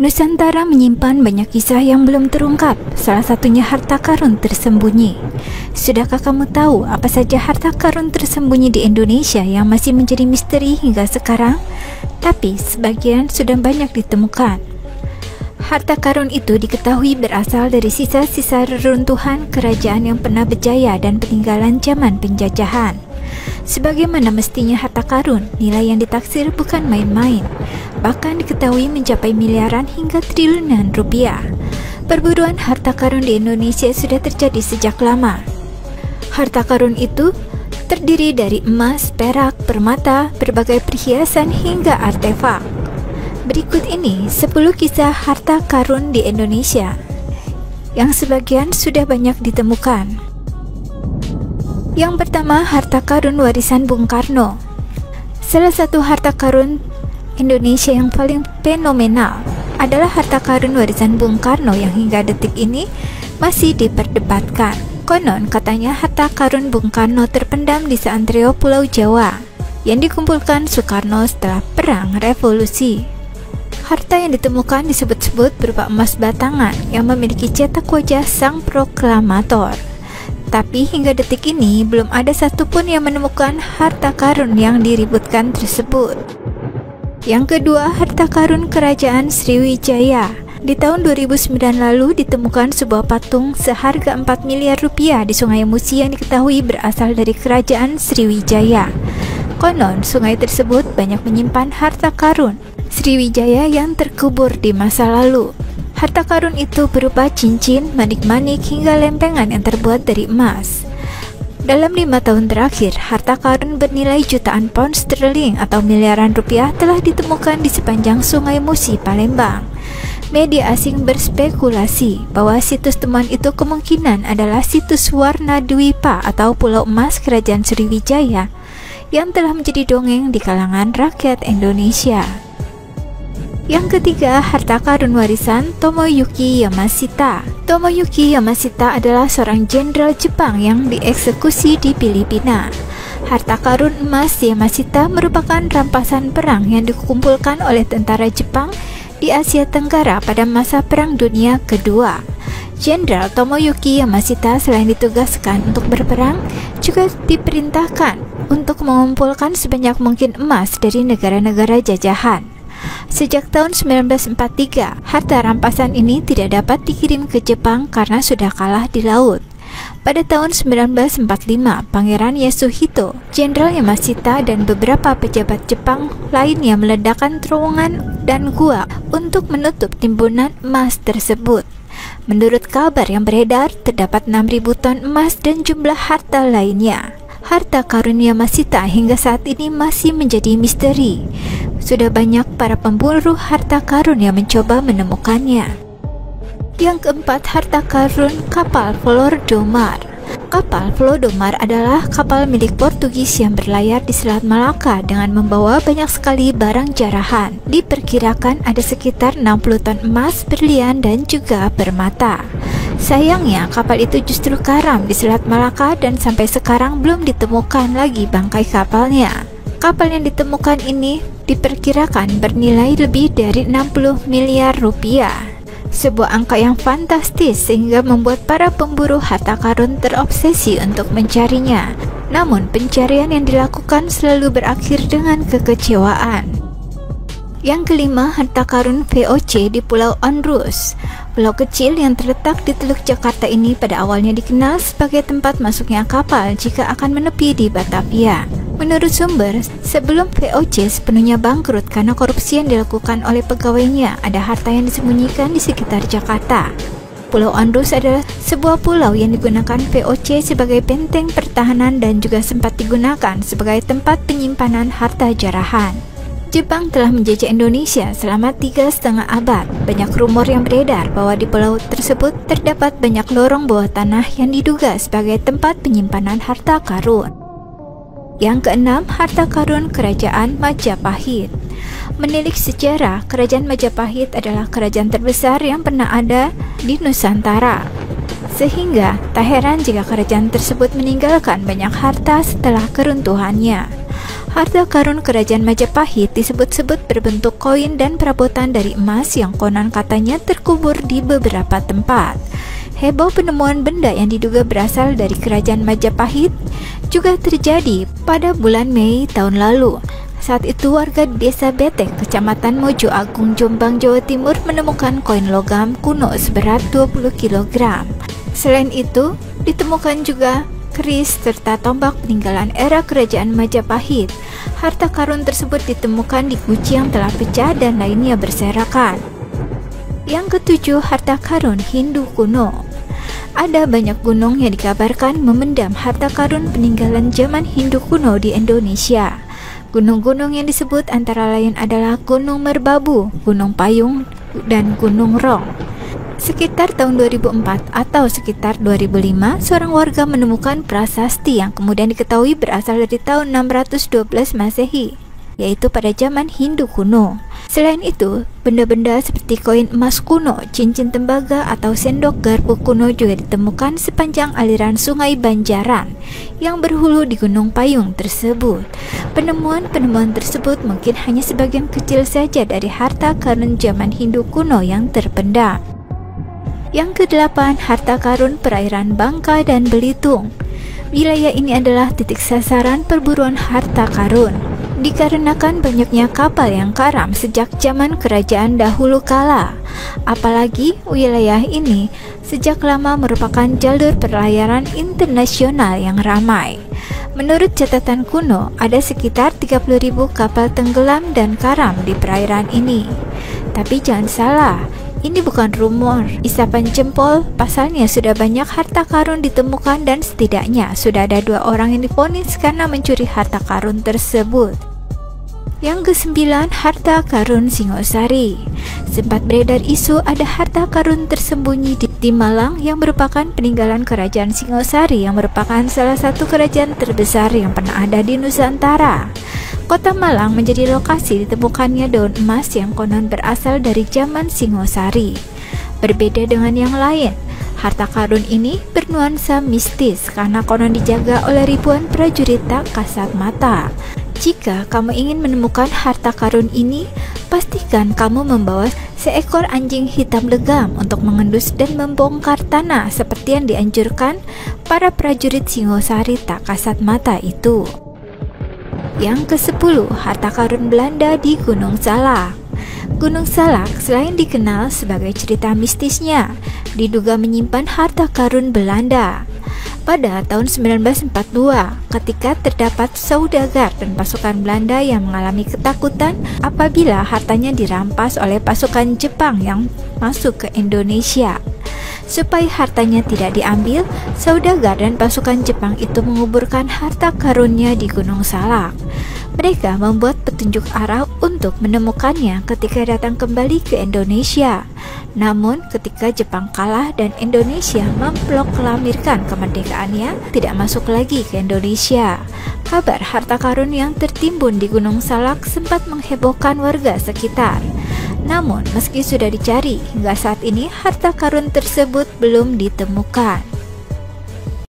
Nusantara menyimpan banyak kisah yang belum terungkap, salah satunya harta karun tersembunyi. Sudahkah kamu tahu apa saja harta karun tersembunyi di Indonesia yang masih menjadi misteri hingga sekarang? Tapi sebagian sudah banyak ditemukan. Harta karun itu diketahui berasal dari sisa-sisa reruntuhan kerajaan yang pernah berjaya dan peninggalan zaman penjajahan. Sebagaimana mestinya harta karun, nilai yang ditaksir bukan main-main, bahkan diketahui mencapai miliaran hingga triliunan rupiah. Perburuan harta karun di Indonesia sudah terjadi sejak lama. Harta karun itu terdiri dari emas, perak, permata, berbagai perhiasan hingga artefak. Berikut ini 10 kisah harta karun di Indonesia yang sebagian sudah banyak ditemukan. Yang pertama, harta karun warisan Bung Karno. Salah satu harta karun Indonesia yang paling fenomenal adalah harta karun warisan Bung Karno yang hingga detik ini masih diperdebatkan. Konon katanya harta karun Bung Karno terpendam di seantero Pulau Jawa yang dikumpulkan Soekarno setelah Perang Revolusi. Harta yang ditemukan disebut-sebut berupa emas batangan yang memiliki cetak wajah sang proklamator. Tapi hingga detik ini belum ada satupun yang menemukan harta karun yang diributkan tersebut. Yang kedua, harta karun Kerajaan Sriwijaya. Di tahun 2009 lalu ditemukan sebuah patung seharga 4 miliar rupiah di Sungai Musi yang diketahui berasal dari Kerajaan Sriwijaya. Konon sungai tersebut banyak menyimpan harta karun Sriwijaya yang terkubur di masa lalu. Harta karun itu berupa cincin, manik-manik, hingga lempengan yang terbuat dari emas. Dalam 5 tahun terakhir, harta karun bernilai jutaan pound sterling atau miliaran rupiah telah ditemukan di sepanjang Sungai Musi, Palembang. Media asing berspekulasi bahwa situs temuan itu kemungkinan adalah situs Warna Dwipa atau Pulau Emas Kerajaan Sriwijaya yang telah menjadi dongeng di kalangan rakyat Indonesia. Yang ketiga, harta karun warisan Tomoyuki Yamashita. Tomoyuki Yamashita adalah seorang jenderal Jepang yang dieksekusi di Filipina. Harta karun emas Yamashita merupakan rampasan perang yang dikumpulkan oleh tentara Jepang di Asia Tenggara pada masa Perang Dunia Kedua. Jenderal Tomoyuki Yamashita selain ditugaskan untuk berperang, juga diperintahkan untuk mengumpulkan sebanyak mungkin emas dari negara-negara jajahan. Sejak tahun 1943, harta rampasan ini tidak dapat dikirim ke Jepang karena sudah kalah di laut. Pada tahun 1945, Pangeran Yasuhito, Jenderal Yamashita dan beberapa pejabat Jepang lainnya meledakkan terowongan dan gua untuk menutup timbunan emas tersebut. Menurut kabar yang beredar, terdapat 6.000 ton emas dan jumlah harta lainnya. Harta karun Yamashita hingga saat ini masih menjadi misteri. Sudah banyak para pemburu harta karun yang mencoba menemukannya. Yang keempat, harta karun kapal Flor do Mar. Kapal Flor do Mar adalah kapal milik Portugis yang berlayar di Selat Malaka dengan membawa banyak sekali barang jarahan. Diperkirakan ada sekitar 60 ton emas, berlian, dan juga permata. Sayangnya, kapal itu justru karam di Selat Malaka dan sampai sekarang belum ditemukan lagi bangkai kapalnya. Kapal yang ditemukan ini diperkirakan bernilai lebih dari 60 miliar rupiah. Sebuah angka yang fantastis sehingga membuat para pemburu harta karun terobsesi untuk mencarinya. Namun pencarian yang dilakukan selalu berakhir dengan kekecewaan. Yang kelima, harta karun VOC di Pulau Onrus. Pulau kecil yang terletak di Teluk Jakarta ini pada awalnya dikenal sebagai tempat masuknya kapal jika akan menepi di Batavia. Menurut sumber, sebelum VOC sepenuhnya bangkrut karena korupsi yang dilakukan oleh pegawainya, ada harta yang disembunyikan di sekitar Jakarta. Pulau Onrus adalah sebuah pulau yang digunakan VOC sebagai benteng pertahanan dan juga sempat digunakan sebagai tempat penyimpanan harta jarahan. Jepang telah menjajah Indonesia selama 3,5 abad. Banyak rumor yang beredar bahwa di pulau tersebut terdapat banyak lorong bawah tanah yang diduga sebagai tempat penyimpanan harta karun. Yang keenam, harta karun Kerajaan Majapahit. Menilik sejarah, Kerajaan Majapahit adalah kerajaan terbesar yang pernah ada di Nusantara. Sehingga tak heran jika kerajaan tersebut meninggalkan banyak harta setelah keruntuhannya. Harta karun kerajaan Majapahit disebut-sebut berbentuk koin dan perabotan dari emas yang konon katanya terkubur di beberapa tempat. Heboh penemuan benda yang diduga berasal dari kerajaan Majapahit juga terjadi pada bulan Mei tahun lalu. Saat itu warga di Desa Betek, Kecamatan Mojo Agung, Jombang, Jawa Timur menemukan koin logam kuno seberat 20 kg. Selain itu, ditemukan juga keris serta tombak peninggalan era kerajaan Majapahit. Harta karun tersebut ditemukan di guci yang telah pecah dan lainnya berserakan. Yang ketujuh, harta karun Hindu kuno. Ada banyak gunung yang dikabarkan memendam harta karun peninggalan zaman Hindu kuno di Indonesia. Gunung-gunung yang disebut antara lain adalah Gunung Merbabu, Gunung Payung, dan Gunung Rong. Sekitar tahun 2004 atau sekitar 2005, seorang warga menemukan prasasti yang kemudian diketahui berasal dari tahun 612 Masehi, yaitu pada zaman Hindu kuno. Selain itu, benda-benda seperti koin emas kuno, cincin tembaga, atau sendok garpu kuno juga ditemukan sepanjang aliran Sungai Banjaran yang berhulu di Gunung Payung tersebut. Penemuan-penemuan tersebut mungkin hanya sebagian kecil saja dari harta karun zaman Hindu kuno yang terpendam. Yang kedelapan, harta karun perairan Bangka dan Belitung. Wilayah ini adalah titik sasaran perburuan harta karun, dikarenakan banyaknya kapal yang karam sejak zaman kerajaan dahulu kala. Apalagi wilayah ini sejak lama merupakan jalur pelayaran internasional yang ramai. Menurut catatan kuno, ada sekitar 30.000 kapal tenggelam dan karam di perairan ini. Tapi jangan salah, ini bukan rumor, isapan jempol. Pasalnya sudah banyak harta karun ditemukan dan setidaknya sudah ada 2 orang yang divonis karena mencuri harta karun tersebut. Yang kesembilan, harta karun Singosari. Sempat beredar isu ada harta karun tersembunyi di Malang yang merupakan peninggalan kerajaan Singosari yang merupakan salah satu kerajaan terbesar yang pernah ada di Nusantara. Kota Malang menjadi lokasi ditemukannya daun emas yang konon berasal dari zaman Singosari. Berbeda dengan yang lain, harta karun ini bernuansa mistis karena konon dijaga oleh ribuan prajurit tak kasat mata. Jika kamu ingin menemukan harta karun ini, pastikan kamu membawa seekor anjing hitam legam untuk mengendus dan membongkar tanah seperti yang dianjurkan para prajurit Singosari tak kasat mata itu. Yang ke-10, harta karun Belanda di Gunung Salak. Gunung Salak selain dikenal sebagai cerita mistisnya, diduga menyimpan harta karun Belanda. Pada tahun 1942, ketika terdapat saudagar dan pasukan Belanda yang mengalami ketakutan apabila hartanya dirampas oleh pasukan Jepang yang masuk ke Indonesia. Supaya hartanya tidak diambil, saudagar dan pasukan Jepang itu menguburkan harta karunnya di Gunung Salak. Mereka membuat petunjuk arah untuk menemukannya ketika datang kembali ke Indonesia. Namun, ketika Jepang kalah dan Indonesia memproklamirkan kemerdekaannya, tidak masuk lagi ke Indonesia. Kabar harta karun yang tertimbun di Gunung Salak sempat menghebohkan warga sekitar. Namun, meski sudah dicari, hingga saat ini harta karun tersebut belum ditemukan.